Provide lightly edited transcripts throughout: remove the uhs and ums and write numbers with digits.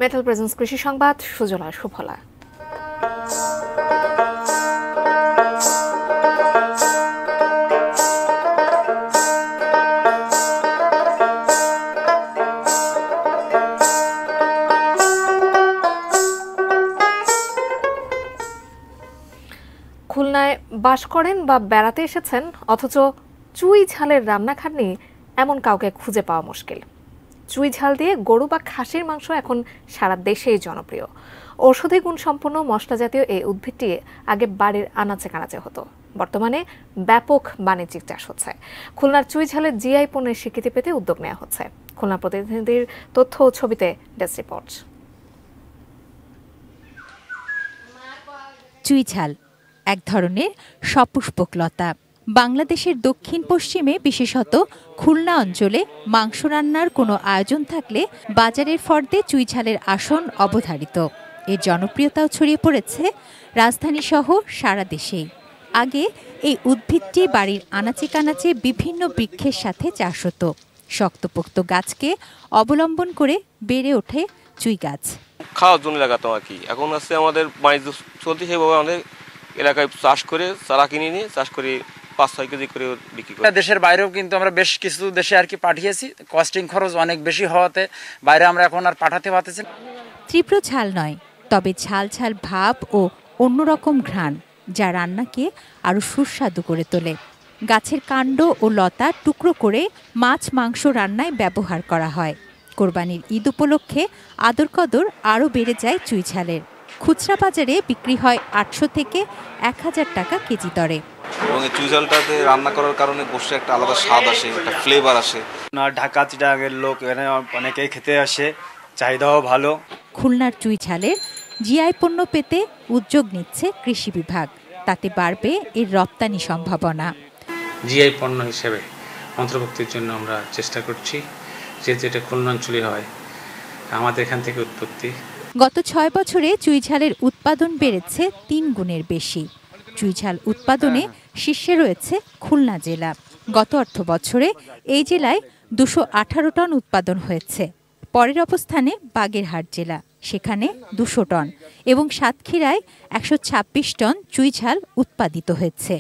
Metal presence কৃষি সংবাদ, সুজলা সুফলা। খুলনায় বাস করেন বা বেড়াতে এসেছেন অথচ চুই ঝালের রান্না খাননি এমন কাউকে খুঁজে পাওয়া মুশকিল। চুই ঝাল দিয়ে গরু বা খাসির মাংস এখন সারা দেশেই জনপ্রিয়। ঔষধি গুণ সম্পন্ন মশলা জাতীয় এই উদ্ভিদটি আগে বাড়ির আনাচে কানাচে হতো, বর্তমানে ব্যাপক বাণিজ্যিক চাষ হচ্ছে। খুলনার চুই ঝালের জিআই পণ্যের স্বীকৃতি পেতে উদ্যোগ নেওয়া হচ্ছে। খুলনা প্রতিনিধির তথ্য ও ছবিতে ডেস্ক রিপোর্ট। চুই ঝাল এক ধরনের সপুষ্পক লতা। বাংলাদেশের দক্ষিণ পশ্চিমে, বিশেষত খুলনা অঞ্চলে মাংস রান্নার কোনো আয়োজন থাকলে বাজারের ফর্দে চুই ঝালের আসন অবধারিত। এর জনপ্রিয়তাও ছড়িয়ে পড়েছে রাজধানী সহ সারা দেশেই। আগে এই উদ্ভিদটি বাড়ির আনাচে কানাচে বিভিন্ন বৃক্ষের সাথে চাষ হতো। শক্তপোক্ত গাছকে অবলম্বন করে বেড়ে ওঠে চুই গাছ। খাওয়ার জন্য লাগাতাম আর কি। এখন হচ্ছে আমাদের বাণিজ্য চলতে, সেভাবে আমাদের এলাকায় চাষ করে চারা কিনে নিয়ে চাষ করে 5-6 কেজি করে বিক্রি করি। দেশের বাইরেও কিন্তু আমরা বেশ কিছু দেশে আর কি পাঠিয়েছি। কস্টিং খরচ অনেক বেশি হওয়াতে বাইরে আমরা এখন আর পাঠাতে পারতেছি না। তীব্র ঝাল নয়, তবে ঝাল ঝাল ভাব ও অন্যরকম ঘ্রাণ, যা রান্নাকে আরও সুস্বাদু করে তোলে। গাছের কাণ্ড ও লতা টুকরো করে মাছ মাংস রান্নায় ব্যবহার করা হয়। কোরবানির ঈদ উপলক্ষে আদর কদর আরও বেড়ে যায় চুই ঝালের। খুচরা বাজারে বিক্রি হয় 800 থেকে 1000 টাকা কেজি দরে। এবং এই চুই ঝালটাতে রান্না করার কারণে বসে একটা আলাদা স্বাদ আসে, একটা ফ্লেভার আসে। ঢাকা চিটাগাংয়ের লোক এখানে অনেকেই খেতে আসে, চাহিদাও ভালো। খুলনার চুই ঝালের জিআই পণ্য পেতে উদ্যোগ নিচ্ছে কৃষি বিভাগ, তাতে বাড়বে এর রপ্তানি সম্ভাবনা। জিআই পণ্য হিসেবে অন্তর্ভুক্তির জন্য আমরা চেষ্টা করছি, যেটা খুলনা অঞ্চলে হয়, আমাদের এখান থেকে উৎপত্তি। গত 6 বছরে চুই ঝালের উৎপাদন বেড়েছে 3 গুণের বেশি। চুই ঝাল উৎপাদনে শীর্ষে রয়েছে খুলনা জেলা। গত অর্থ বছরে এই জেলায় 218 টন উৎপাদন হয়েছে। পরের অবস্থানে বাগেরহাট জেলা, সেখানে 200 টন, এবং সাতক্ষীরায় 126 টন চুই ঝাল উৎপাদিত হয়েছে।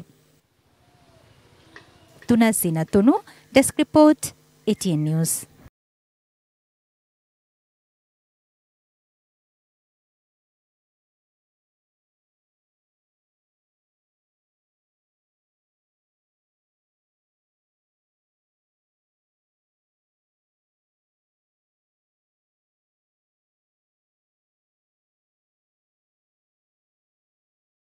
তুনাজিনা তনু, ডেস্ক রিপোর্ট, এটিএন নিউজ।